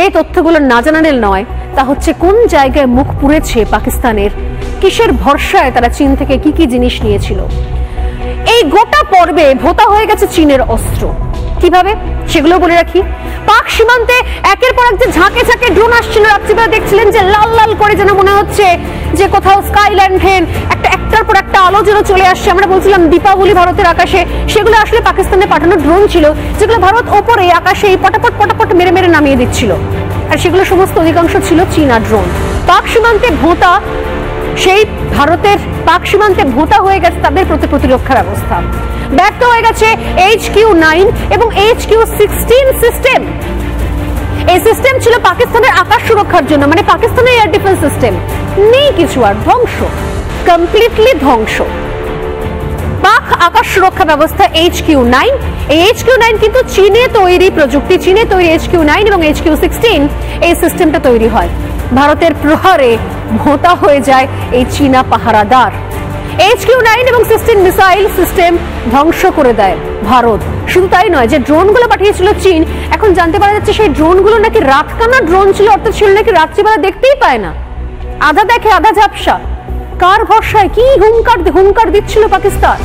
যে তথ্যগুলো না জানানোর নয় তা হচ্ছে কোন জায়গায় মুখ পুড়েছে পাকিস্তানের, কিসের ভরসায় তারা চীন থেকে কি কি জিনিস নিয়েছিল। এই গোটা পর্বে ভোতা হয়ে গেছে চীনের অস্ত্র। কিভাবে সেগুলো বলে রাখি। পাক সীমান্তে একের পর এক যে ঝাঁকে ঝাঁকে ড্রোন আসছিল, রাত্রিবেলা দেখছিলেন যে লাল লাল করে যেন মনে হচ্ছে যে কোথাও স্কাই ল্যান্ডেন একটার পর একটা আলো যেন চলে আসছে। আমরা বলছিলাম দীপাবলি ভারতের আকাশে, সেগুলো আসলে পাকিস্তানে পাঠানো ড্রোন ছিল, যেগুলো ভারত ওপরে আকাশে পটাপট পটাপট মেরে মেরে নামিয়ে দিচ্ছিল। আর সেগুলো সমস্ত অধিকাংশ ছিল চীনা ড্রোন। পাক সীমান্তে ভোতা, সেই ভারতের পাক সীমান্তে ভোতা হয়ে গেছে তাদের প্রতিরক্ষা ব্যবস্থা। ব্যর্থ হয়ে গেছে HQ-9 এবং HQ-16 সিস্টেম। এই সিস্টেম ছিল পাকিস্তানের আকাশ সুরক্ষার জন্য, মানে পাকিস্তানের এয়ার ডিফেন্স সিস্টেম নেই কিছু, আর ধ্বংস, কমপ্লিটলি ধ্বংস। পাক আকাশ সুরক্ষা ব্যবস্থা HQ-9, এই HQ-9 কিন্তু চীনে তৈরি প্রযুক্তি, চীনে তৈরি HQ-9 এবং HQ-16 এই সিস্টেমটা তৈরি হয়। ভারতের প্রহারে ভোতা হয়ে যায় এই চীনা পাহারাদার। HQ-9 এবং 16 মিসাইল সিস্টেম ধ্বংস করে দেয় ভারত। শুধু তাই নয়, যে ড্রোনগুলো পাঠিয়েছিল চীন, এখন জানতে পারা যাচ্ছে সেই ড্রোনগুলো নাকি রাতকানা ড্রোন ছিল, অর্থাৎ ছিল নাকি রাত্রিবেলা দেখতেই পায় না, আধা দেখে আধা ঝাপসা। কার ভরসায় কি হুঙ্কার দিচ্ছিল পাকিস্তান?